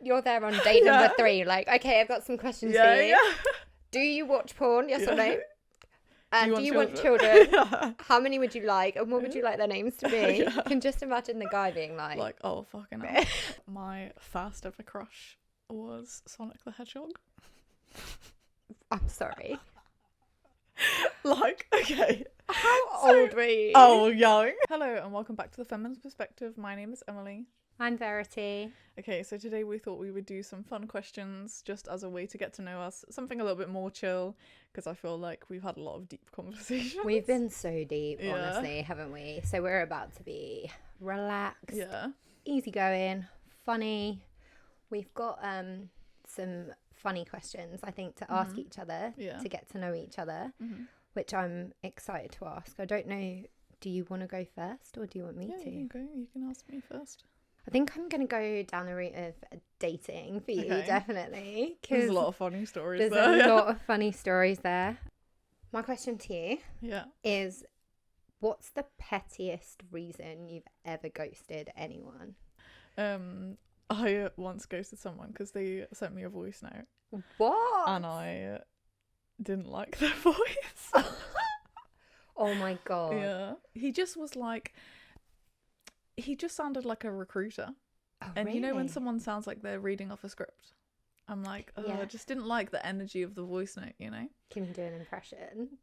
you're there on date number 3. Like, okay, I've got some questions for you. Yeah. Do you watch porn? Yes or no? Do you want want children? Yeah. How many would you like? And what would you like their names to be? Yeah. You can just imagine the guy being like... oh, fucking hell. My first ever crush was Sonic the Hedgehog. I'm sorry. Okay. How old were you? Oh, young. Hello and welcome back to The Feminist Perspective. My name is Emily. I'm Verity. Okay, so today we thought we would do some fun questions just as a way to get to know us. Something a little bit more chill, because I feel like we've had a lot of deep conversations. We've been so deep, honestly, haven't we? So we're about to be relaxed, easygoing, funny. We've got some funny questions, I think, to ask each other to get to know each other, which I'm excited to ask. I don't know, do you want to go first or do you want me to? You can go. You can ask me first. I think I'm going to go down the route of dating for you, definitely. There's a lot of funny stories there. There's a lot of funny stories there. My question to you is, what's the pettiest reason you've ever ghosted anyone? I once ghosted someone because they sent me a voice note. What? And I didn't like their voice. Oh my God. Yeah. He just was like... He just sounded like a recruiter. Oh, and really? you know when someone sounds like they're reading off a script? I'm like, I just didn't like the energy of the voice note, you know? Can you do an impression?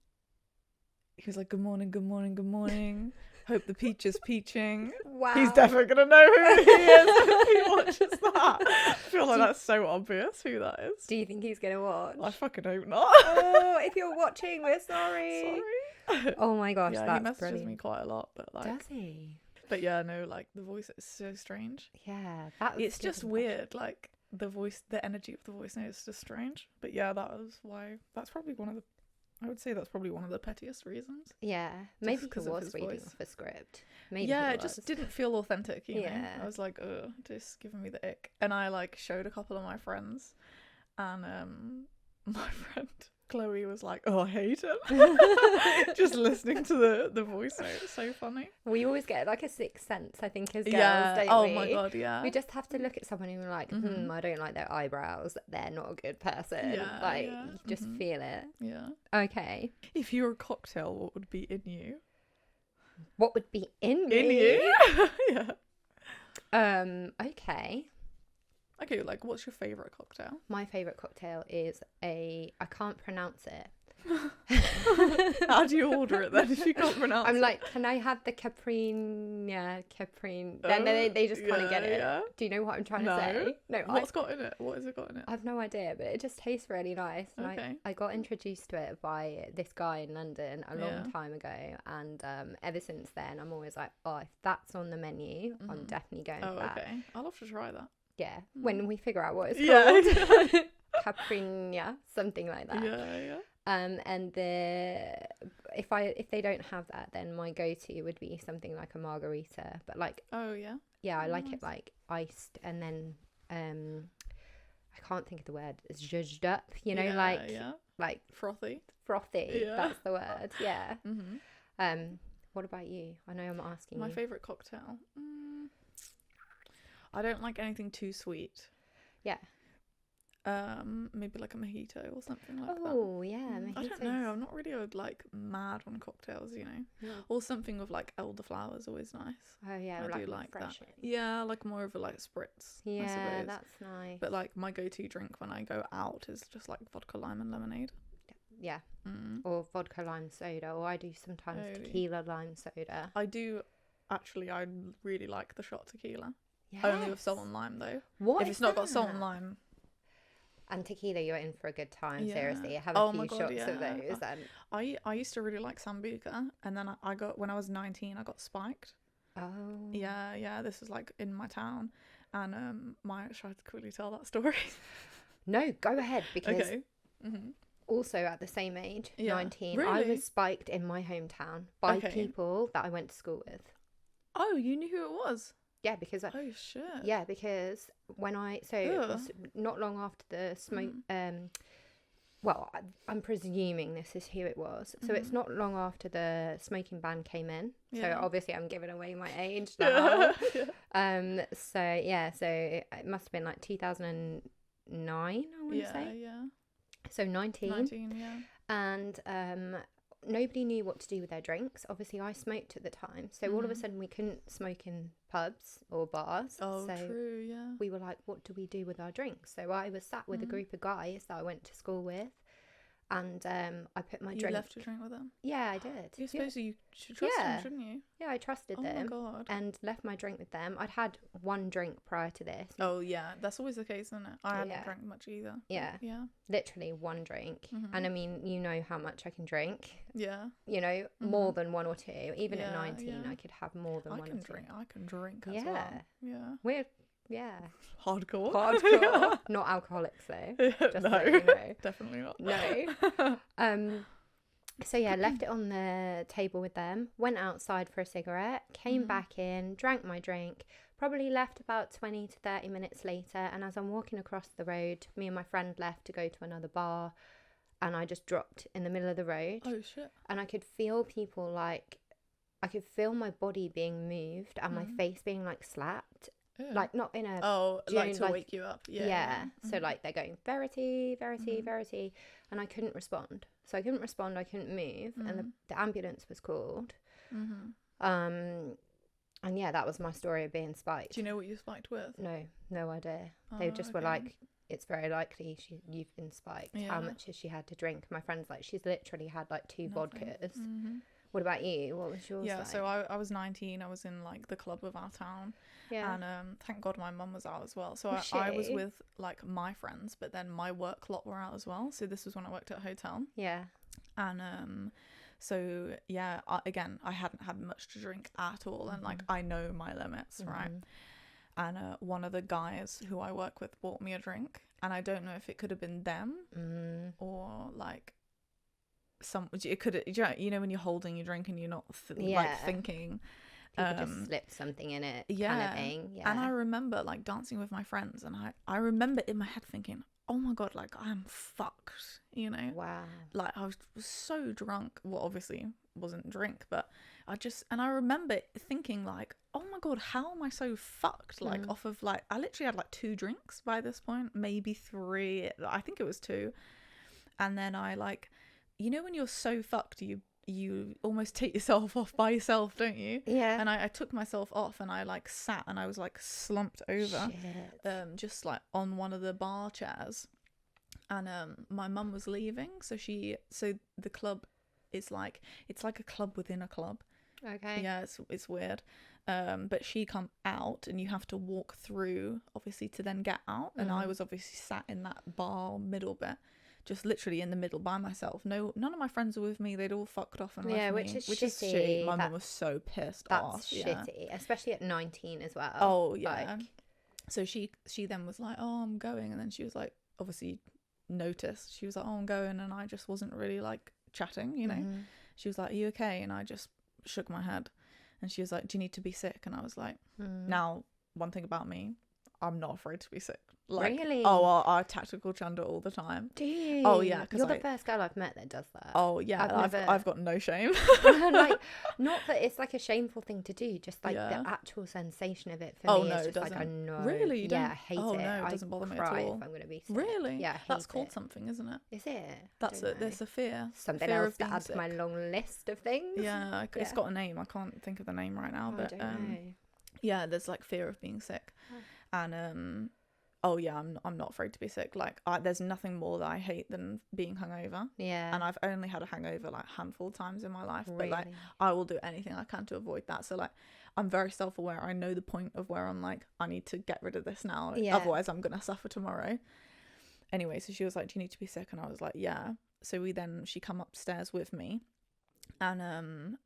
He was like, good morning, good morning, good morning. Hope the peach is peaching. Wow. He's definitely going to know who he is if he watches that. I feel like that's so obvious who that is. Do you think he's going to watch? I fucking hope not. Oh, if you're watching, we're sorry. Sorry. Oh my gosh, yeah, that's he messages brilliant. me quite a lot, but like... Does he? But yeah, no, like the voice is so strange. Yeah, that was it's just weird. Like the voice, the energy of the voice note is just strange. But yeah, that was why. That's probably one of the. I would say that's probably one of the pettiest reasons. Yeah, maybe because he was reading off a script. Maybe it just didn't feel authentic. You know, I was like, just giving me the ick. And I like showed a couple of my friends, and my friend Chloe was like, I hate him. Just listening to the voice note. It's so funny. We always get like a sixth sense, I think, as girls, don't we? Oh my God, yeah. We just have to look at someone and we're like, I don't like their eyebrows. They're not a good person. You just feel it. Yeah. Okay. If you were a cocktail, what would be in you? What would be in me? In you? Yeah. Okay. Okay, like, what's your favourite cocktail? My favourite cocktail is I can't pronounce it. How do you order it then if you can't pronounce it? I'm like, can I have the Caprine? Then they just kind of get it. Yeah. Do you know what I'm trying to say? No. What's got in it? What has it got in it? I've no idea, but it just tastes really nice. And I got introduced to it by this guy in London a long time ago. And ever since then, I'm always like, if that's on the menu, I'm definitely going for that. Okay. I'll have to try that. Yeah, when we figure out what it's called. Caprina, something like that. Yeah. And if they don't have that, then my go-to would be something like a margarita. But like, I like it like iced, and then I can't think of the word. It's zhuzhed up, you know, like frothy. Yeah. That's the word. Yeah. What about you? I know I'm asking my you. Favourite cocktail. I don't like anything too sweet. Yeah. Maybe like a mojito or something like that. Oh, yeah, mojitos. I don't know. I'm not really like mad on cocktails, you know. Yeah. Or something with like elderflower is always nice. Oh yeah, I do like that. Yeah, like more of a like spritz. Yeah, that's nice. But like my go-to drink when I go out is just like vodka, lime, and lemonade. Yeah. Or vodka, lime, soda. Or I do sometimes tequila, lime, soda. I do. Actually, I really like the shot tequila. Yes. Only with salt and lime though. What? If it's not got salt and lime. And tequila, you're in for a good time. Seriously, have a few shots of those. And I used to really like Sambuca, and then I got, when I was 19, I got spiked. Oh. Yeah. This was like in my town, and should I quickly tell that story? No, go ahead, because also at the same age, 19, really? I was spiked in my hometown by people that I went to school with. Oh, you knew who it was? Yeah, because oh shit. Yeah, because when it was not long after the well, I'm presuming this is who it was. So it's not long after the smoking ban came in. So obviously I'm giving away my age now. So it must have been like 2009, I want to say. Yeah. So 19, yeah. And nobody knew what to do with their drinks. Obviously, I smoked at the time. So all of a sudden, we couldn't smoke in pubs or bars. Oh, so true, yeah. we were like, what do we do with our drinks? So I was sat with a group of guys that I went to school with. And I put my drink... You left your drink with them? Yeah, I did. You suppose you should trust them, shouldn't you? Yeah, I trusted them. Oh, my God. And left my drink with them. I'd had one drink prior to this. Oh, yeah. That's always the case, isn't it? I hadn't drank much either. Yeah. Literally one drink. And I mean, you know how much I can drink. Yeah. You know, more than one or two. Even at 19, I could have more than one or two. I can drink as well. Yeah. We're... Hardcore. Not alcoholics though. Just no, so you know. Definitely not. No. So yeah, left it on the table with them, went outside for a cigarette, came back in, drank my drink, probably left about 20 to 30 minutes later, and as I'm walking across the road, me and my friend left to go to another bar, and I just dropped in the middle of the road. Oh shit. And I could feel people like, I could feel my body being moved and my face being like slapped. Ew. Like not in a like to wake you up. Yeah. So like they're going Verity, Verity, and I couldn't respond. So I couldn't respond. I couldn't move, and the ambulance was called. And yeah, that was my story of being spiked. Do you know what you spiked with? No idea. They just were like, it's very likely you've been spiked. How much has she had to drink? My friend's like, she's literally had like 2 vodkas. What about you? What was yours? So I was 19. I was in like the club of our town. Yeah. And thank God my mum was out as well. So I was with like my friends, but then my work lot were out as well. So this was when I worked at a hotel. Yeah. And so yeah, I hadn't had much to drink at all, and like I know my limits, right? And one of the guys who I work with bought me a drink, and I don't know if it could have been them or like it could, you know, when you're holding your drink and you're not like thinking. People just slip something in it, kind of thing. Yeah. And I remember like dancing with my friends, and I remember in my head thinking, oh my God, like I'm fucked, you know? Wow. Like I was so drunk. Well, obviously wasn't drink, but I remember thinking like, oh my God, how am I so fucked? Like off of like, I literally had like 2 drinks by this point, maybe 3. I think it was 2. And then I like, you know, when you're so fucked, you almost take yourself off by yourself, don't you? Yeah. And I took myself off, and I like sat, and I was like slumped over, just like on one of the bar chairs. And my mum was leaving, so the club is like, it's like a club within a club. Okay. Yeah, it's weird. But she come out, and you have to walk through, obviously, to then get out. And I was obviously sat in that bar middle bit. Just literally in the middle by myself. None of my friends were with me. They'd all fucked off and left me. Which is shitty. My mum was so pissed off. That's shitty, especially at 19 as well. Oh yeah. Like... So she then was like, "Oh, I'm going," and then she was like, obviously noticed. She was like, "Oh, I'm going," and I just wasn't really like chatting, you know. She was like, "Are you okay?" And I just shook my head, and she was like, "Do you need to be sick?" And I was like, "Now, one thing about me, I'm not afraid to be sick." Like, really? Oh, I tactical chunder all the time. Do you? Oh yeah, you're the first girl I've met that does that. Oh yeah, I've got no shame. Like, not that it's like a shameful thing to do, just like the actual sensation of it for me is just like, I know. Really? You don't? I hate it. No, it doesn't bother me at all. If I'm gonna be sick. Really? Yeah, that's called something, isn't it? Is it? There's a fear. Something fear else to add to my long list of things. Yeah, it's got a name. I can't think of the name right now, but I don't know. Yeah, there's like fear of being sick, and oh yeah, I'm not afraid to be sick. Like there's nothing more that I hate than being hungover. Yeah. And I've only had a hangover like a handful of times in my life, but like I will do anything I can to avoid that. So like I'm very self-aware. I know the point of where I'm like, I need to get rid of this now. Yeah. Otherwise I'm gonna suffer tomorrow. Anyway, so she was like, "Do you need to be sick?" And I was like, "Yeah." So she come upstairs with me, and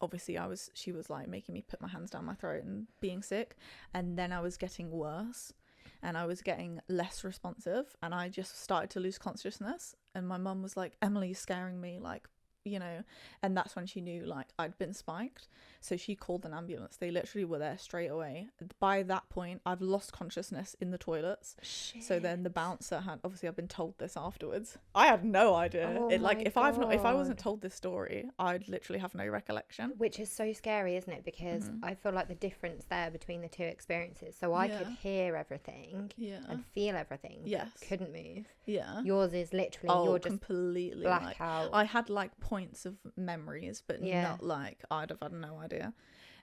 obviously she was like making me put my hands down my throat and being sick, and then I was getting worse. And I was getting less responsive, and I just started to lose consciousness. And my mum was like, "Emily, you're scaring me. Like, and that's when she knew like I'd been spiked. So she called an ambulance. They literally were there straight away. By that point, I've lost consciousness in the toilets. Shit. So then the bouncer had, obviously I've been told this afterwards. I had no idea. If I wasn't told this story, I'd literally have no recollection. Which is so scary, isn't it? Because I feel like the difference there between the two experiences. So I could hear everything and feel everything. Yes. But couldn't move. Yeah. Yours is literally you're just completely blackout. I had like points of memories, but not like I'd have had no idea.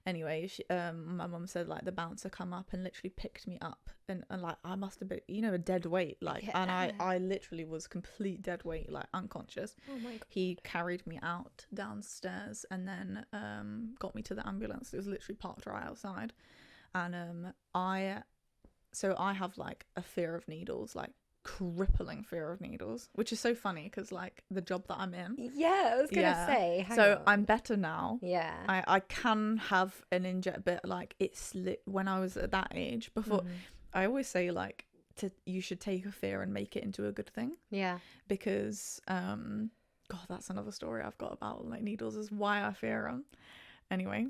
Anyway, my mum said like the bouncer come up and literally picked me up, and like I must have been a dead weight, like and I literally was complete dead weight, like unconscious. Oh my God. He carried me out downstairs and then got me to the ambulance. It was literally parked right outside, and I have like a fear of needles, like crippling fear of needles, which is so funny because like the job that I'm in, I was gonna say, I'm better now. I can have an inject, but like when I was at that age before, I always say like you should take a fear and make it into a good thing, because God, that's another story I've got about like needles, is why I fear them. Anyway,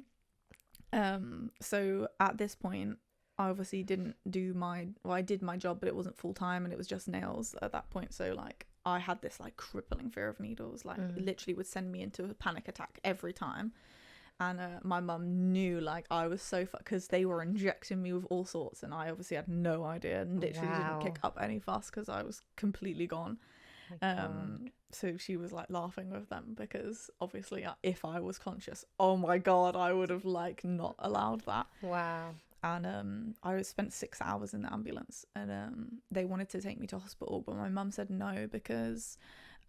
so at this point I obviously I did my job, but it wasn't full time and it was just nails at that point. So like I had this like crippling fear of needles, like it literally would send me into a panic attack every time. And my mum knew like I was so because they were injecting me with all sorts, and I obviously had no idea and literally didn't kick up any fuss because I was completely gone. So she was like laughing with them because obviously if I was conscious, oh my God, I would have like not allowed that. Wow. And I spent 6 hours in the ambulance, and they wanted to take me to hospital, but my mum said no because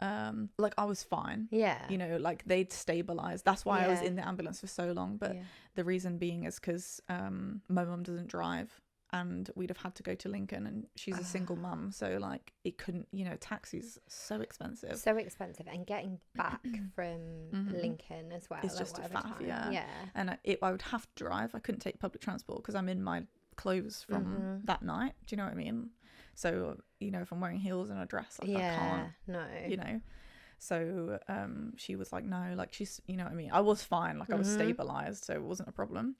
like I was fine. Like they'd stabilized. That's why I was in the ambulance for so long. But the reason being is because my mum doesn't drive, and we'd have had to go to Lincoln, and she's a single mum, so like it couldn't, taxis so expensive, and getting back from Lincoln as well, it's like just a faff. And I would have to drive. I couldn't take public transport because I'm in my clothes from that night, do you know what I mean? So if I'm wearing heels and a dress, like I can't, so she was like no, like she's, you know what I mean, I was fine, like I was stabilized, so it wasn't a problem.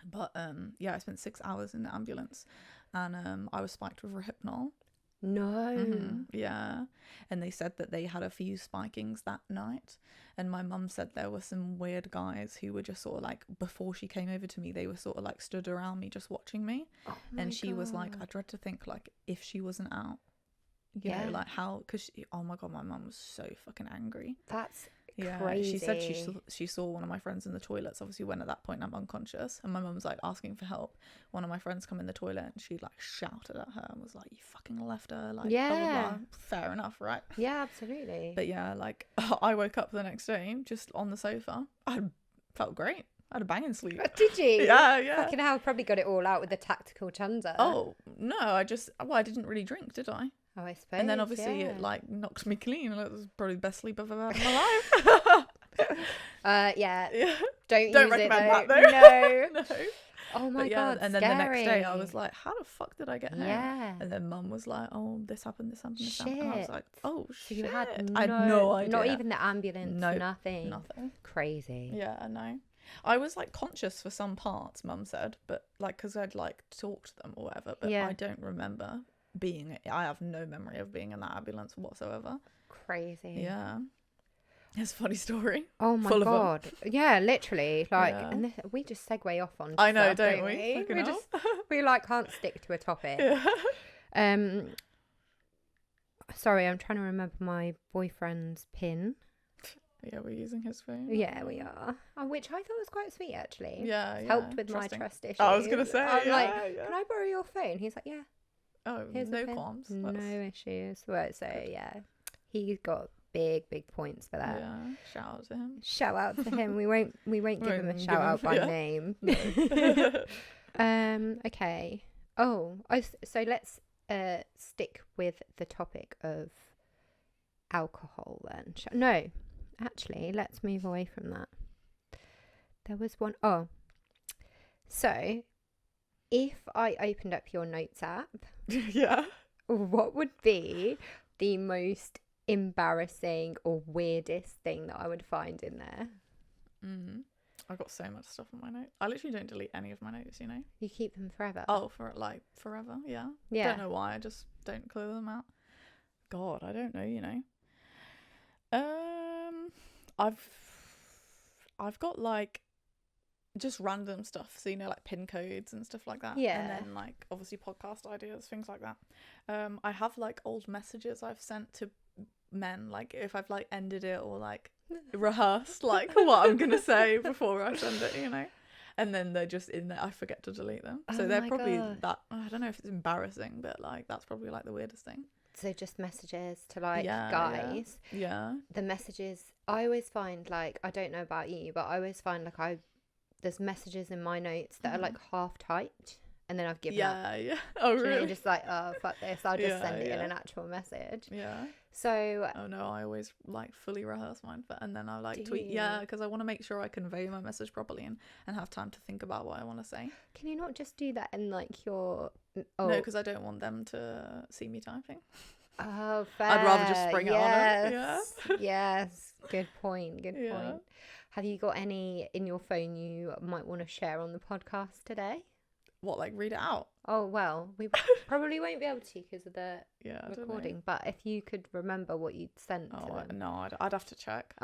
But I spent 6 hours in the ambulance, and I was spiked with Rohypnol. No. Yeah. And they said that they had a few spikings that night, and my mum said there were some weird guys who were just sort of like, before she came over to me, they were sort of like stood around me just watching me. And she was like, I dread to think like if she wasn't out, you know, like how, because oh my God, my mum was so fucking angry. That's crazy. She said she saw one of my friends in the toilets, obviously when at that point I'm unconscious, and my mum was like asking for help. One of my friends come in the toilet and she like shouted at her and was like, you fucking left her, like blah, blah, blah. Fair enough, right? Yeah, absolutely. But yeah, like I woke up the next day just on the sofa. I felt great. I had a banging sleep. Did you? Yeah. Fucking hell, probably got it all out with the tactical chunder. Oh no, I didn't really drink, did I? Oh, I suppose. And then obviously it like knocked me clean. It was probably the best sleep I've ever had in my life. Yeah. Don't use recommend it, that though. No. Oh my God. And then scary. the next day I was like, how the fuck did I get home? Yeah. And then mum was like, oh, this happened. And I was like, oh shit. So you had I had no idea. Not even the ambulance. No, nothing. Crazy. Yeah, I know. I was like conscious for some parts, mum said, but like because I'd like talked to them or whatever, but I don't remember I have no memory of being in that ambulance whatsoever. Crazy. Yeah. It's a funny story. Oh my God. Yeah, literally. Like, and we just segue off on I know, stuff, don't we? We like can't stick to a topic. Sorry, I'm trying to remember my boyfriend's PIN. Yeah, we're using his phone. Yeah, we are. Which I thought was quite sweet, actually. Yeah. Helped with my trust issues. I was going to say, I'm like, can I borrow your phone? He's like, yeah. Oh, here's no qualms. No issues. Well, so, yeah. He got big points for that. Yeah, shout out to him. Shout out to him. We won't give him a shout out by name. No. Okay. So let's stick with the topic of alcohol then. No, actually, let's move away from that. There was one. Oh, so if I opened up your notes app, yeah, what would be the most embarrassing or weirdest thing that I would find in there? I've got so much stuff on my notes. I literally don't delete any of my notes, you know. You keep them forever? Oh, for like forever, yeah. Yeah. Don't know why, I just don't clear them out. God, I don't know, you know. I've got like just random stuff, so you know, like pin codes and stuff like that. Yeah. And then like obviously podcast ideas, things like that. I have like old messages I've sent to men, like if I've like ended it or like rehearsed like what I'm gonna say before I send it, you know. And then they're just in there. I forget to delete them. So they're probably that. I don't know if it's embarrassing, but like that's probably like the weirdest thing. So just messages to like guys. Yeah. The messages I always find, like, I don't know about you, but I always find like there's messages in my notes that are like half typed, and then I've given up. Yeah. Oh really? You're just like, oh fuck this, I'll just send it in an actual message. Yeah. So oh no, I always like fully rehearse mine, and then I like tweet. Yeah, because I want to make sure I convey my message properly and have time to think about what I want to say. Can you not just do that in like your? No, because I don't want them to see me typing. Oh, fair. I'd rather just spring it on them. Yeah. Yes. Good point. Good point. Have you got any in your phone you might want to share on the podcast today? What, like read it out? Oh, well, we probably won't be able to because of the recording. But if you could remember what you'd sent to them. No, I'd have to check.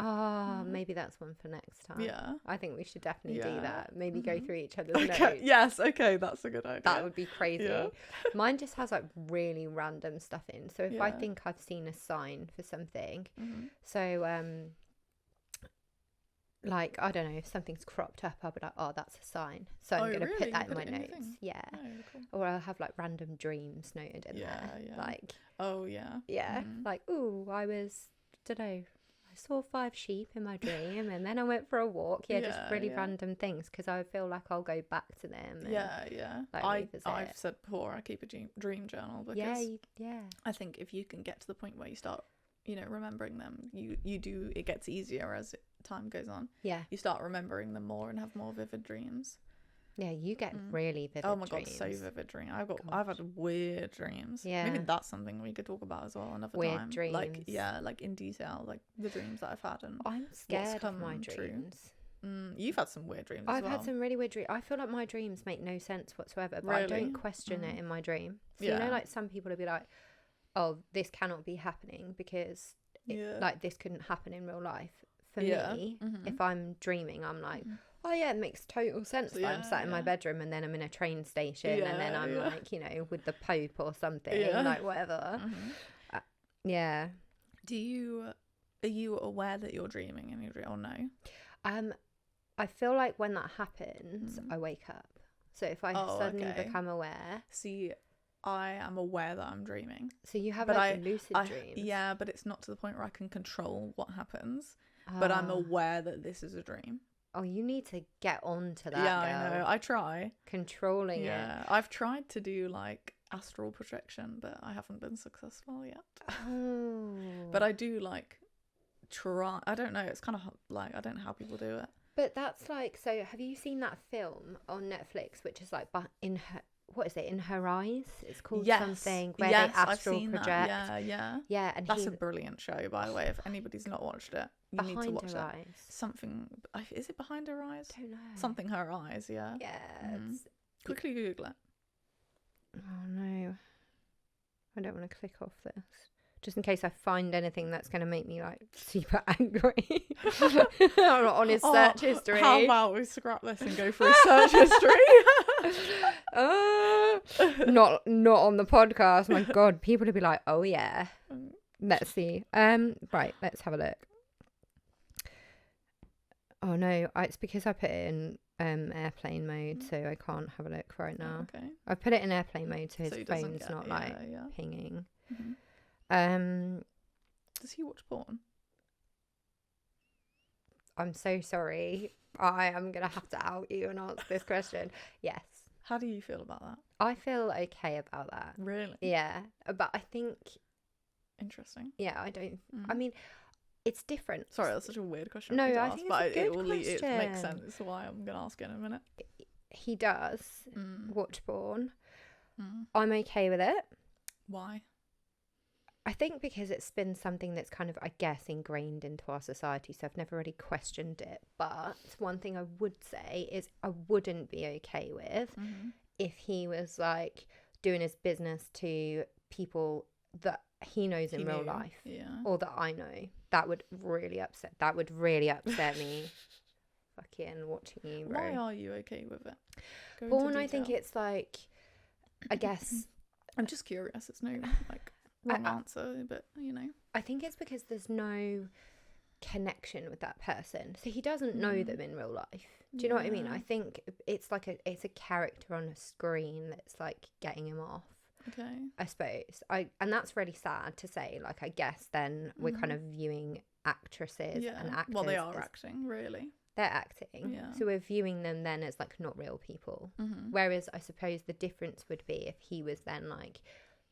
Maybe that's one for next time. Yeah. I think we should definitely do that. Maybe go through each other's notes. Yes, okay, that's a good idea. That would be crazy. Yeah. Mine just has like really random stuff in. So if I think I've seen a sign for something, so like, I don't know, if something's cropped up, I'll be like, oh, that's a sign. So I'm going to put that in my notes. Yeah. Oh, cool. Or I'll have like random dreams noted in there. Yeah. Like, oh, yeah. Yeah. Like, ooh, I saw 5 sheep in my dream and then I went for a walk. Yeah, just really random things because I feel like I'll go back to them. And, like, I've said before, I keep a dream journal because I think if you can get to the point where you start, you know, remembering them, it gets easier as time goes on. Yeah, you start remembering them more and have more vivid dreams. Yeah, you get really vivid dreams. Oh my god, so vivid dreams. I've had weird dreams. Yeah, maybe that's something we could talk about as well another time. Weird dreams. Like in detail, like the dreams that I've had and I'm scared of my dreams. You've had some weird dreams. I've had some really weird dreams. I feel like my dreams make no sense whatsoever, but I don't question it in my dream. So you know, like some people will be like, "Oh, this cannot be happening because like this couldn't happen in real life." For me, if I'm dreaming, I'm like, oh yeah, it makes total sense that I'm sat in my bedroom and then I'm in a train station and then I'm like, you know, with the Pope or something, like whatever. Yeah. Are you aware that you're dreaming in your dream or no? I feel like when that happens, I wake up. So if I suddenly become aware. See, I am aware that I'm dreaming. So you have like lucid dreams? Yeah, but it's not to the point where I can control what happens. But I'm aware that this is a dream. Oh, you need to get on to that. Yeah, girl. I know. I try. Controlling it. Yeah, I've tried to do like astral projection, but I haven't been successful yet. Oh. But I do like try. I don't know. It's kind of like, I don't know how people do it. But that's like, so have you seen that film on Netflix, which is like in her, what is it, In Her Eyes? It's called something where they astral project. That. Yeah. And that's a brilliant show, by the way. If anybody's not watched it, you need to watch it. Eyes. Something. Is it Behind Her Eyes? I don't know. Something Her Eyes. Yeah. Yeah. Quickly Google it. Oh no, I don't want to click off this. Just in case I find anything that's going to make me like super angry. I'm not on his search history. How about we scrap this and go through search history? Not on the podcast. My God, people would be like, "Oh yeah." Let's see. Right, let's have a look. Oh no, it's because I put it in airplane mode, so I can't have a look right now. Okay. I put it in airplane mode, so his phone's not like pinging. Mm-hmm. Does he watch porn? I'm so sorry. I am gonna have to out you and answer this question. Yes. How do you feel about that? I feel okay about that. Really? Yeah, but I think. Interesting. Yeah, I don't. I mean, it's different. Sorry, that's such a weird question. No, I think it's a good question. It makes sense. That's why I'm gonna ask it in a minute. He does watch porn. I'm okay with it. Why? I think because it's been something that's kind of, I guess, ingrained into our society, so I've never really questioned it. But one thing I would say is I wouldn't be okay with if he was like doing his business to people that he knows in real life, or that I know. That would really upset me. Fucking watching you, bro. Why are you okay with it? Porn, I think it's like, I guess I'm just curious. It's no like wrong answer, but you know, I think it's because there's no connection with that person, so he doesn't know them in real life. Do you know what I mean? I think it's like it's a character on a screen that's like getting him off. Okay. I suppose and that's really sad to say. Like, I guess then we're kind of viewing actresses and actors. Well, they are acting, really. They're acting, so we're viewing them then as like not real people. Whereas I suppose the difference would be if he was then like,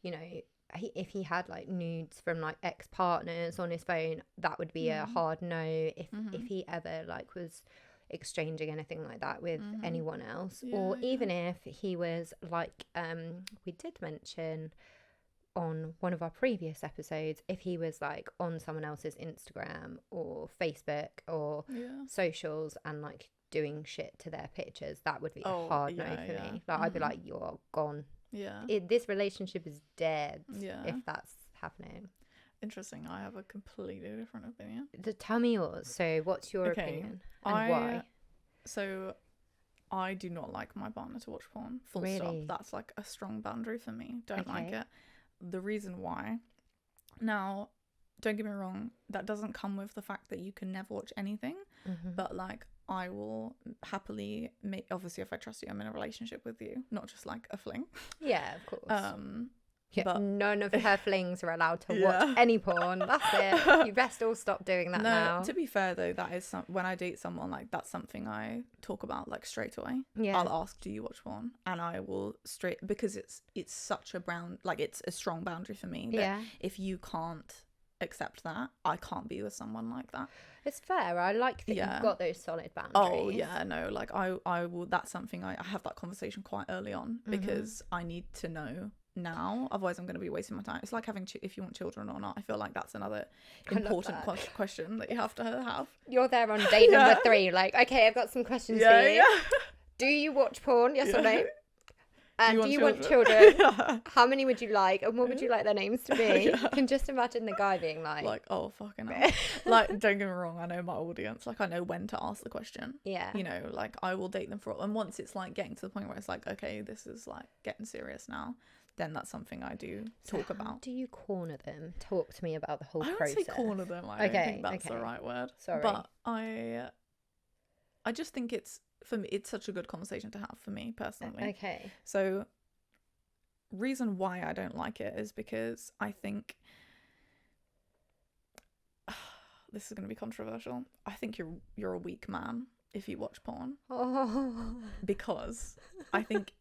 you know, if he had like nudes from like ex-partners on his phone, that would be a hard no. If he ever like was exchanging anything like that with anyone else, or even if he was like we did mention on one of our previous episodes, if he was like on someone else's Instagram or Facebook or socials and like doing shit to their pictures, that would be a hard no for me. Like, I'd be like, you're gone. This relationship is dead if that's happening. Interesting. I have a completely different opinion. Tell me yours. So what's your opinion and why? So I do not like my partner to watch porn. Full stop. That's like a strong boundary for me. Don't like it. The reason why, now, don't get me wrong, that doesn't come with the fact that you can never watch anything, but like, I will happily make, obviously if I trust you, I'm in a relationship with you, not just like a fling. Yeah, of course. But none of her flings are allowed to watch any porn. That's it. You best all stop doing that now. To be fair though, that is when I date someone, like, that's something I talk about like straight away. I'll ask, do you watch porn? And I will because it's such a it's a strong boundary for me that if you can't accept that, I can't be with someone like that. It's fair. I like that you've got those solid boundaries. Oh yeah, no, like I will, that's something I have that conversation quite early on, because I need to know now, otherwise I'm going to be wasting my time. It's like having if you want children or not. I feel like that's another important question that you have to have. You're there on date number 3, like, okay, I've got some questions for you. Do you watch porn? Yes or no? And do you want children? How many would you like? And what would you like their names to be? You can just imagine the guy being like, oh, fucking hell. Like, don't get me wrong, I know my audience. Like, I know when to ask the question. Yeah. You know, like, I will date them and once it's like getting to the point where it's like, okay, this is like getting serious now, then that's something I do talk about. How do you corner them? Talk to me about the whole process. I don't say corner them. I don't think that's the right word. Sorry. But I just think for me, it's such a good conversation to have for me personally. Okay. So, reason why I don't like it is because I think this is going to be controversial. I think you're a weak man if you watch porn. Because I think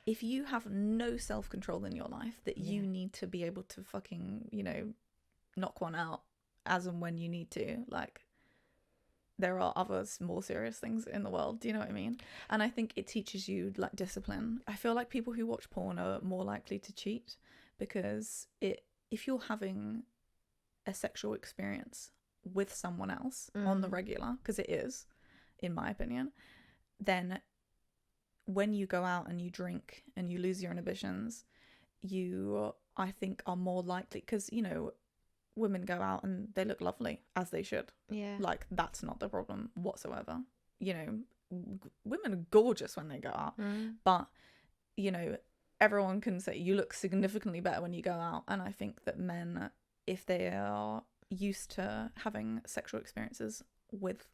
if you have no self-control in your life, that you need to be able to fucking, you know, knock one out as and when you need to, like, there are other more serious things in the world. Do you know what I mean? And I think it teaches you like discipline. I feel like people who watch porn are more likely to cheat because if you're having a sexual experience with someone else on the regular, because it is, in my opinion, then when you go out and you drink and you lose your inhibitions, you, I think, are more likely, because, you know, women go out and they look lovely, as they should. Yeah. Like, that's not the problem whatsoever. You know, women are gorgeous when they go out. But, you know, everyone can say you look significantly better when you go out. And I think that men, if they are used to having sexual experiences with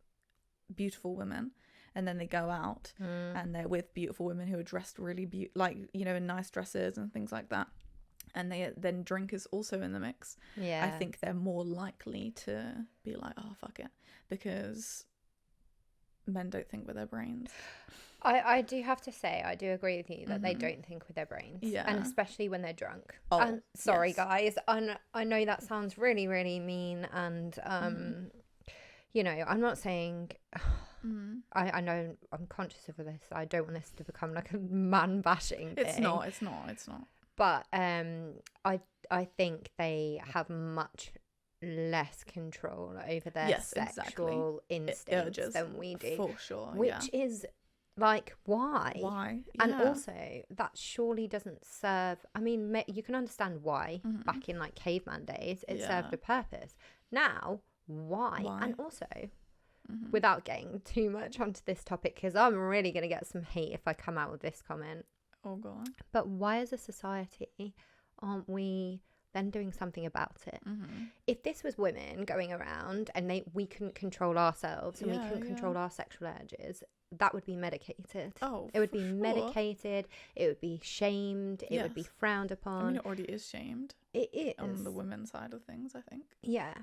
beautiful women, and then they go out and they're with beautiful women who are dressed really like, you know, in nice dresses and things like that, and then drink is also in the mix, I think they're more likely to be like, oh, fuck it, because men don't think with their brains. I do have to say, I do agree with you that they don't think with their brains. Yeah. And especially when they're drunk. Oh, and sorry, guys. I know that sounds really, really mean. And, you know, I'm not saying... I know I'm conscious of this. I don't want this to become like a man bashing thing. It's not. But I I think they have much less control over their sexual instincts than we do. For sure. Which is like, why? Why? Yeah. And also, that surely doesn't serve... I mean, you can understand why back in like caveman days it served a purpose. Now, why? And also, without getting too much onto this topic, because I'm really going to get some hate if I come out with this comment. Oh, God. But why as a society aren't we then doing something about it? If this was women going around and we couldn't control ourselves and we couldn't control our sexual urges, that would be medicated. It would be medicated. It would be shamed. It would be frowned upon. I mean, it already is shamed. It is. On the women's side of things, I think. Yeah.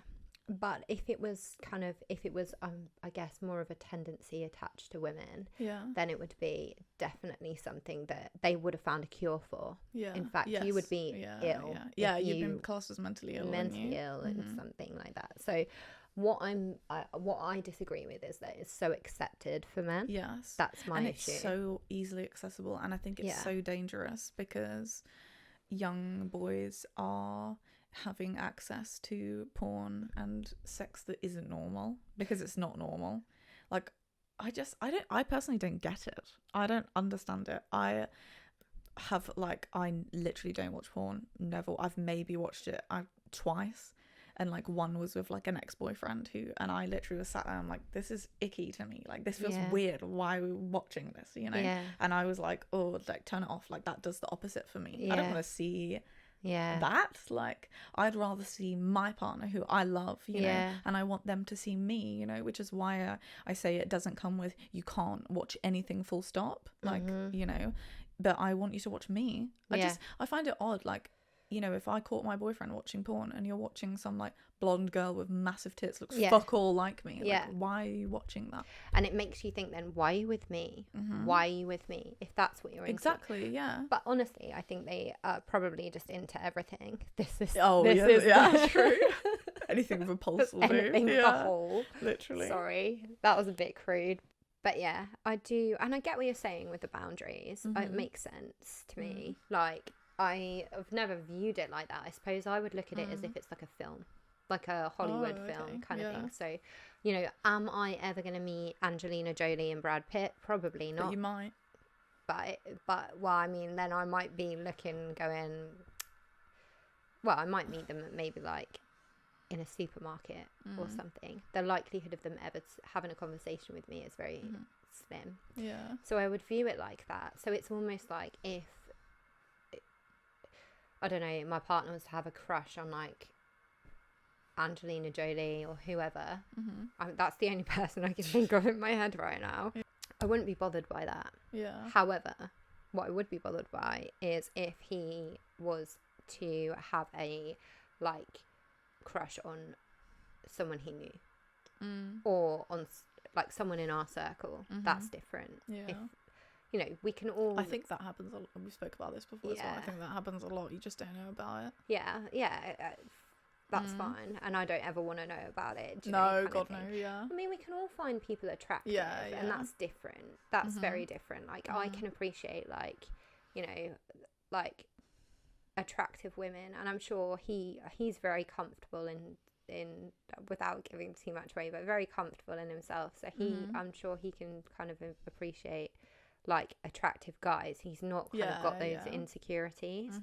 But if it was I guess more of a tendency attached to women, then it would be definitely something that they would have found a cure for. Yeah. In fact, you would be ill. Yeah, you'd been classed as mentally ill. Mentally ill and something like that. So what I disagree with is that it's so accepted for men. Yes. That's my issue. It's so easily accessible, and I think it's so dangerous because young boys are having access to porn and sex that isn't normal because it's not normal. Like, I personally don't get it. I don't understand it. I literally don't watch porn. Never. I've maybe watched it twice, and like one was with like an ex-boyfriend and I literally was sat there, I'm like, this is icky to me, like this feels weird, why are we watching this, and I was like, oh, like turn it off, like that does the opposite for me. I don't want to see that. Like, I'd rather see my partner who I love, you know, and I want them to see me, which is why I say it doesn't come with you can't watch anything full stop, like, but I want you to watch me. I find it odd, like, if I caught my boyfriend watching porn and you're watching some like blonde girl with massive tits looks fuck all like me, like, why are you watching that? And it makes you think, then why are you with me? Why are you with me if that's what you're into? Exactly. But honestly, I think they are probably just into everything. This is true. Anything with a pulse will do. Anything with a hole. Literally. Sorry, that was a bit crude. But yeah, I do, and I get what you're saying with the boundaries. It makes sense to me. Like, I've never viewed it like that. I suppose I would look at it as if it's like a film, like a Hollywood film kind of thing. So, am I ever going to meet Angelina Jolie and Brad Pitt? Probably not. But you might. But well, I mean, then I might be going, well, I might meet them at maybe like in a supermarket or something. The likelihood of them ever having a conversation with me is very slim. Yeah. So I would view it like that. So it's almost like if, I don't know, my partner was to have a crush on like Angelina Jolie or whoever. That's the only person I can think of in my head right now. I wouldn't be bothered by that. Yeah. However, what I would be bothered by is if he was to have a like crush on someone he knew or on like someone in our circle. That's different. Yeah. If, we can all... I think that happens a lot. We spoke about this before as well. I think that happens a lot. You just don't know about it. Yeah. That's fine. And I don't ever want to know about it. No, God, no, yeah. I mean, we can all find people attractive. And that's different. That's very different. Like, I can appreciate, like, like, attractive women. And I'm sure he's very comfortable in without giving too much away, but very comfortable in himself. So I'm sure he can kind of appreciate like attractive guys. He's not kind of got those insecurities.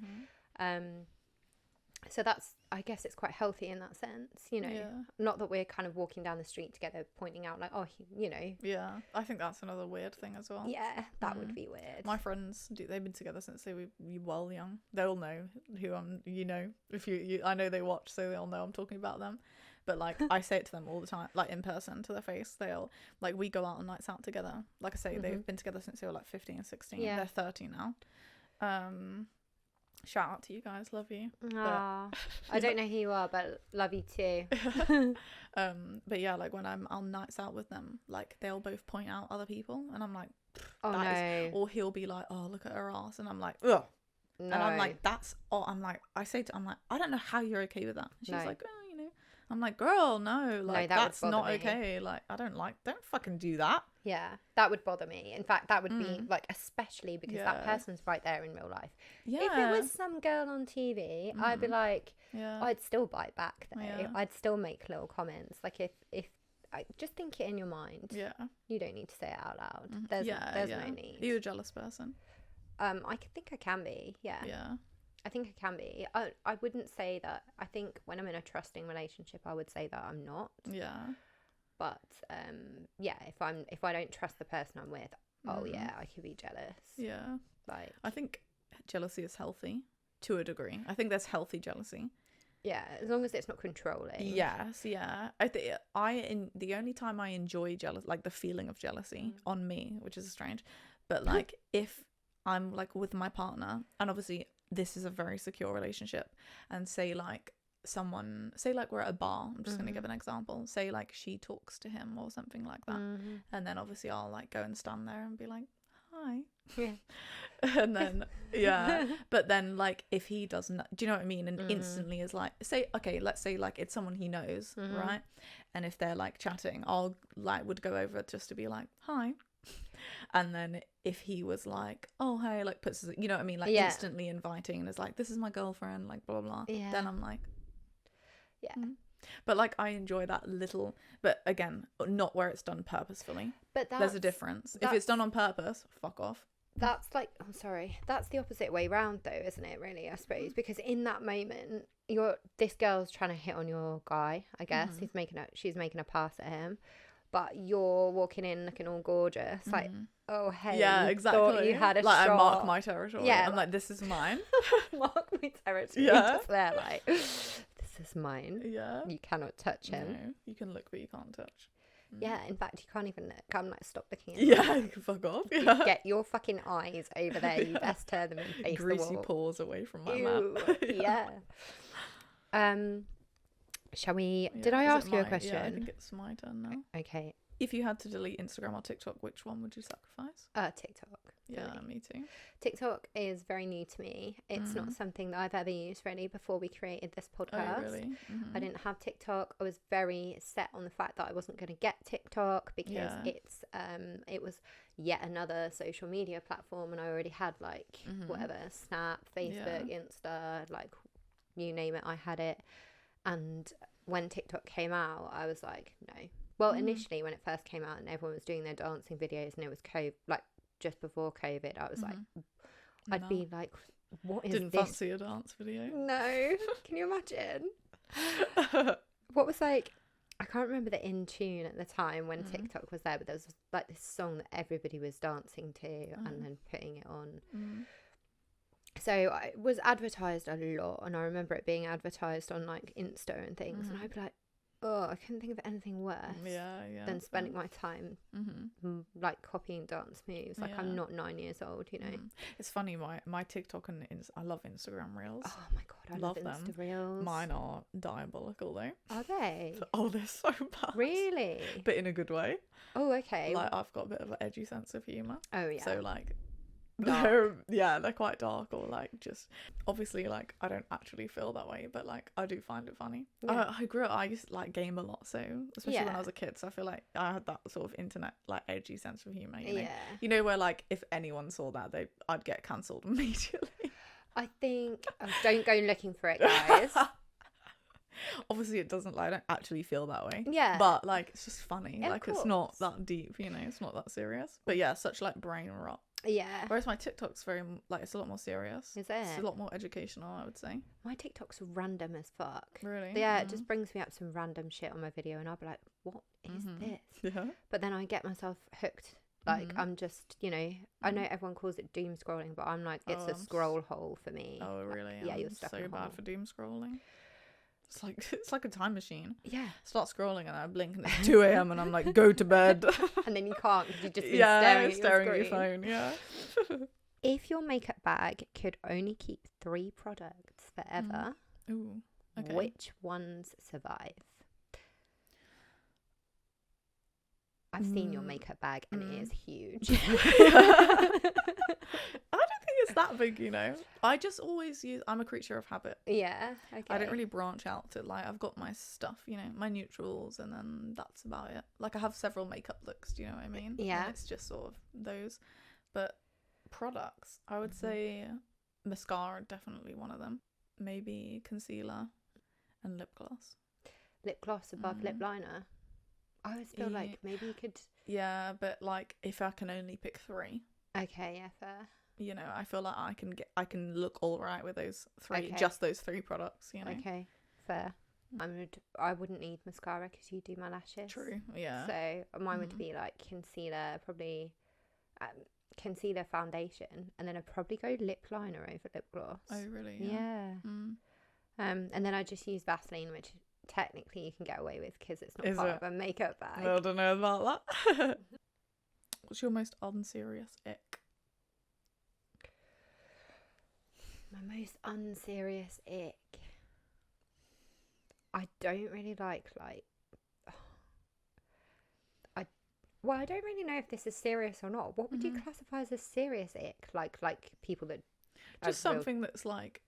So that's, I guess it's quite healthy in that sense, not that we're kind of walking down the street together pointing out like, oh, yeah, I think that's another weird thing as well. That would be weird. My friends they've been together since they were well young. They'll know who I'm, if you I know they watch, so they'll know I'm talking about them. But like, I say it to them all the time, like in person to their face. They'll like, we go out on nights out together. Like I say, they've been together since they were like 15 and 16. They're 30 now. Shout out to you guys, love you. I don't know who you are, but love you too. But yeah, like when I'm on nights out with them, like they'll both point out other people, and I'm like, oh no. Or he'll be like, oh, look at her ass, and I'm like, ugh. No. And I'm like, I say to, I'm like, I don't know how you're okay with that. And she's like, oh, I'm like, girl, no, like, that's not me. okay. Like, don't fucking do that. Yeah, that would bother me. In fact, that would be like, especially because that person's right there in real life. Yeah. If it was some girl on TV, I'd be like, I'd still bite back though. Yeah. I'd still make little comments. Like if I just think it in your mind. Yeah. You don't need to say it out loud. There's no need. Are you a jealous person? I think I can be. Yeah. Yeah. I think I can be. I wouldn't say that. I think when I'm in a trusting relationship, I would say that I'm not. Yeah. But if I don't trust the person I'm with, I could be jealous. Yeah. Like, I think jealousy is healthy to a degree. I think there's healthy jealousy. Yeah, as long as it's not controlling. Yes, yeah. The only time I enjoy like the feeling of jealousy on me, which is strange, but like if I'm like with my partner, and obviously this is a very secure relationship, and say like we're at a bar, I'm just gonna give an example, say like she talks to him or something like that, and then obviously I'll like go and stand there and be like, hi. Yeah. And then but then like if he doesn't, do you know what I mean, and instantly is like, let's say like it's someone he knows, right, and if they're like chatting, I'll like would go over just to be like, hi. And then if he was like, oh hey, like puts his, you know what I mean, like instantly inviting and is like, this is my girlfriend, like blah blah blah, then I'm like, but like I enjoy that little, but again, not where it's done purposefully. But there's a difference. If it's done on purpose, fuck off. That's like, I'm sorry, that's the opposite way round though, isn't it, really, I suppose? Because in that moment, this girl's trying to hit on your guy, I guess. She's making a pass at him, but you're walking in looking all gorgeous, like, oh hey, yeah, exactly, thought you had a like shot. I mark my territory. I'm like, this is mine. Mark my territory. Just there, like, this is mine. Yeah, you cannot touch him. No, you can look but you can't touch. Yeah, in fact, you can't even look. I'm like, stop looking at me. Yeah, you can fuck off. Yeah. Get your fucking eyes over there. You best turn them and face Greasy the wall. paws away from my mouth. Yeah. Shall we? Did I ask you a question? Yeah, I think it's my turn now. Okay. If you had to delete Instagram or TikTok, which one would you sacrifice? TikTok. Yeah, me too. TikTok is very new to me. It's not something that I've ever used really before we created this podcast. Oh, really? I didn't have TikTok. I was very set on the fact that I wasn't going to get TikTok because it was yet another social media platform, and I already had like whatever, Snap, Facebook, Insta, like you name it, I had it. And when TikTok came out, I was like, no. Well, initially when it first came out and everyone was doing their dancing videos and it was COVID, like just before COVID, I was like, I'd be like, what is Didn't this? fancy a dance video. No. Can you imagine? What was like, I can't remember the in tune at the time when TikTok was there, but there was like this song that everybody was dancing to and then putting it on. So it was advertised a lot, and I remember it being advertised on like Insta and things, and I'd be like, oh, I couldn't think of anything worse than spending my time like copying dance moves. Like I'm not 9 years old, you know. It's funny, my TikTok and I love Instagram Reels. Oh my god, I love Insta Reels. Mine are diabolical though. Are they? Oh, they're so bad. Really? But in a good way. Oh, okay. Like I've got a bit of an edgy sense of humour. Oh yeah. So like they're quite dark, or like just obviously like I don't actually feel that way, but like I do find it funny. I grew up, I used to like game a lot, so especially when I was a kid, so I feel like I had that sort of internet like edgy sense of humor, you know where like if anyone saw that I'd get cancelled immediately. I think don't go looking for it, guys. Obviously it doesn't, like I don't actually feel that way, but like it's just funny, like it's not that deep, you know, it's not that serious, but yeah, such like brain rot. Yeah. Whereas my TikTok's very like it's a lot more serious. Is it? It's a lot more educational, I would say. My TikTok's random as fuck. Really? Yeah, it just brings me up some random shit on my video, and I'll be like, "What is this?" Yeah. But then I get myself hooked. Like I'm just, you know, I know everyone calls it doom scrolling, but I'm like, it's a scroll hole for me. Oh really? Yeah, you're stuck in a hole. So bad for doom scrolling. It's like a time machine. Yeah. Start scrolling and I blink and it's 2 a.m. and I'm like, go to bed. And then you can't because you've just been staring at your phone. Yeah. If your makeup bag could only keep 3 products forever, Ooh, okay. Which ones survive? I've seen your makeup bag and it is huge. I don't think it's that big, you know. I just always I'm a creature of habit. Yeah, okay. I don't really branch out to, like, I've got my stuff, you know, my neutrals, and then that's about it. Like, I have several makeup looks, do you know what I mean? Yeah. And it's just sort of those. But products, I would say mascara, definitely one of them. Maybe concealer and lip gloss. Lip gloss above lip liner. I always feel like maybe you could... Yeah, but, like, if I can only pick 3. Okay, yeah, fair. You know, I feel like I can look all right with those 3, just those 3 products, you know. Okay, fair. I wouldn't need mascara because you do my lashes. True, yeah. So mine would be like concealer, probably concealer, foundation, and then I'd probably go lip liner over lip gloss. Oh, really? Yeah. And then I just use Vaseline, which technically you can get away with because it's not part of a makeup bag. I don't know about that. What's your most unserious ick? My most unserious ick. I don't really like I don't really know if this is serious or not. What would you classify as a serious ick? Like people that just something that's like,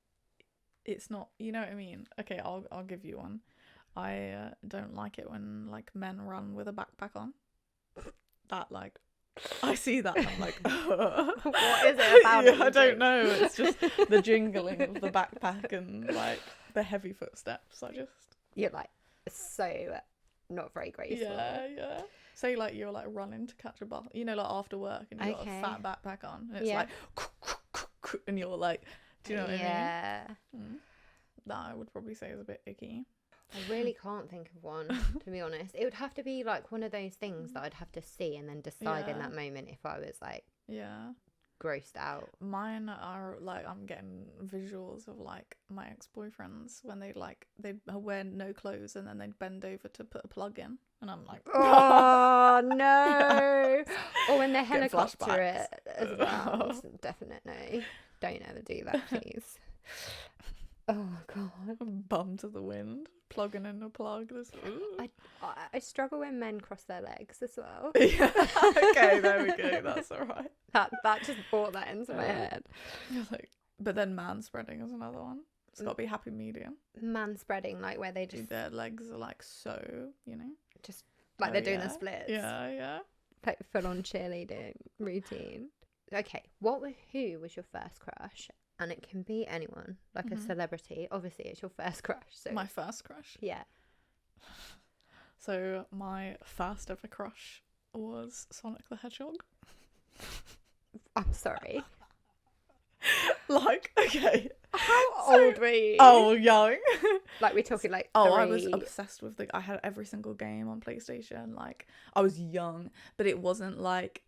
it's not, you know what I mean? Okay, I'll give you one. I don't like it when, like, men run with a backpack on. That, like, I see that and I'm like, what is it about it? I don't know. It's just the jingling of the backpack and, like, the heavy footsteps. You're like so not very graceful. Yeah. Say, like, you're, like, running to catch a bus, you know, like, after work, and you've got a fat backpack on, and it's like, and you're like, do you know what I mean? Yeah. That I would probably say is a bit icky. I really can't think of one, to be honest. It would have to be like one of those things that I'd have to see and then decide in that moment if I was like grossed out. Mine are like, I'm getting visuals of like my ex-boyfriends when they'd wear no clothes and then they'd bend over to put a plug in, and I'm like, oh no. Or when they helicopter it as well. Definite no. Don't ever do that, please. Oh god. Bum to the wind, plugging in a plug. I struggle when men cross their legs as well. Yeah. Okay, there we go. That's all right. That just brought that into my head. Like, but then man spreading is another one. It's got to be happy medium. Man spreading, like where they just their legs are like so, you know, just like they're doing the splits. Yeah. Like full on cheerleading routine. Okay, who was your first crush? And it can be anyone, like a celebrity. Obviously, it's your first crush. So my first crush. Yeah. So my first ever crush was Sonic the Hedgehog. I'm sorry. Like, okay. How old were you? Oh, young. Like, we're talking like 3. I was obsessed with I had every single game on PlayStation. Like, I was young, but it wasn't like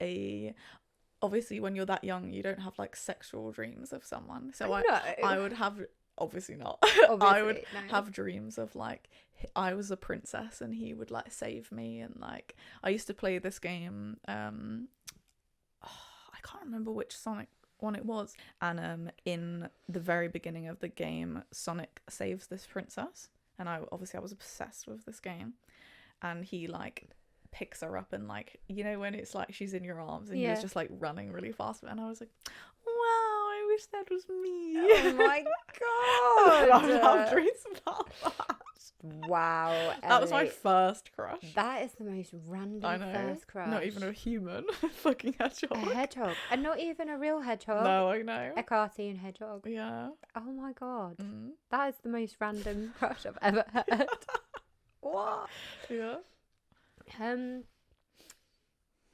obviously when you're that young you don't have like sexual dreams of someone, so I would have, obviously not. I would have dreams of like I was a princess and he would like save me, and like I used to play this game, I can't remember which Sonic one it was, and in the very beginning of the game Sonic saves this princess, and I was obsessed with this game, and he like picks her up and like, you know, when it's like she's in your arms and he was just like running really fast, and I was like, wow, I wish that was me. Oh my god. I would have dreams about that. Wow, Ellie. That was my first crush. That is the most random first crush. Not even a human. Fucking hedgehog. A hedgehog, and not even a real hedgehog. No, I know. A cartoon hedgehog. Yeah. Oh my god. That is the most random crush I've ever heard. What? Yeah.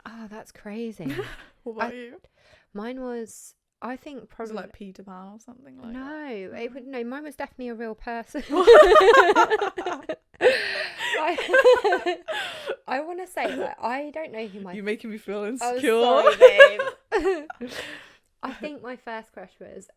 Oh, that's crazy. What about you? Mine was, I think, probably was it like Peter Pan or something like that? No, mine was definitely a real person. I want to say that I don't know who my... You're making me feel insecure. Oh, sorry, babe. I think my first crush was...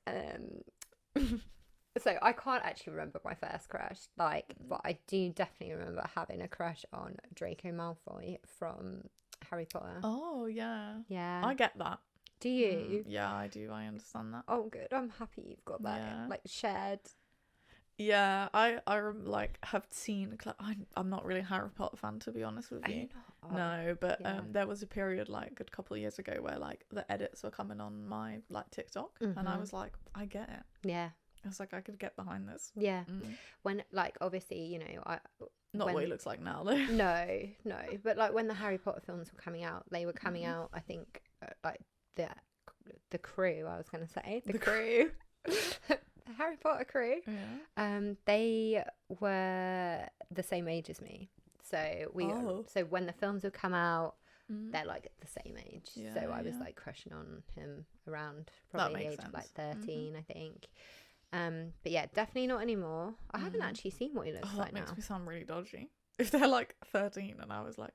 So I can't actually remember my first crush, like, but I do definitely remember having a crush on Draco Malfoy from Harry Potter. Oh, yeah. Yeah. I get that. Do you? Yeah, I do. I understand that. Oh, good. I'm happy you've got that, like, shared. Yeah, I like have seen... I'm not really a Harry Potter fan, to be honest with you. Are you not? No, but there was a period like a couple of years ago where like the edits were coming on my like TikTok, and I was like, I get it. Yeah. I was like, I could get behind this. Yeah. When like obviously, you know, not what he looks like now though. No, but like when the Harry Potter films were coming out, they were coming out, I think, like the crew, I was going to say, the crew. The Harry Potter crew. Yeah. They were the same age as me. So so when the films would come out, they're like the same age. Yeah, so I was like crushing on him around probably the age of like 13, I think. But yeah, definitely not anymore. I haven't actually seen what he looks like now. That makes me sound really dodgy. If they're like 13 and I was like,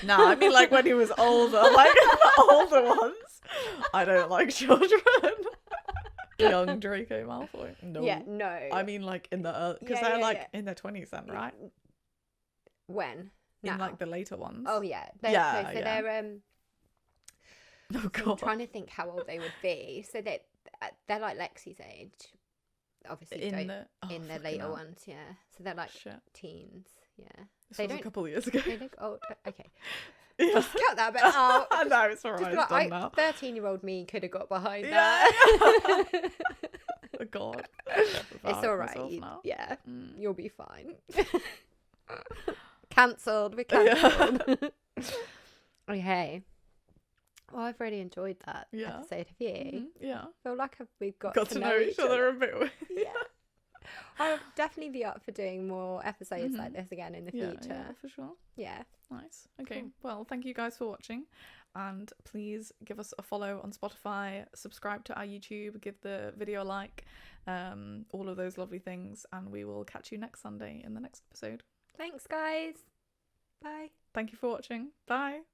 no, I mean like when he was older, like the older ones. I don't like children. Young Draco Malfoy. No. Yeah, no. I mean like in the because they're like in their 20s then, right? When? In like the later ones. Oh yeah. They're oh god. I'm trying to think how old they would be. So they're like Lexi's age. Obviously in the later ones, yeah. So they're like teens, yeah. This was a couple of years ago. They look old. Okay. Yeah. Just cut that bit out. No, it's alright. It's done now. 13-year-old me could have got behind that. Oh god. It's alright. Yeah. You'll be fine. Cancelled. We're cancelled. Okay. Well, I've really enjoyed that episode of you. Yeah. I feel like we've got to know each other a bit. Yeah. I'll definitely be up for doing more episodes like this again in the future. Yeah, for sure. Yeah. Nice. Okay. Cool. Well, thank you guys for watching. And please give us a follow on Spotify, subscribe to our YouTube, give the video a like, all of those lovely things. And we will catch you next Sunday in the next episode. Thanks, guys. Bye. Thank you for watching. Bye.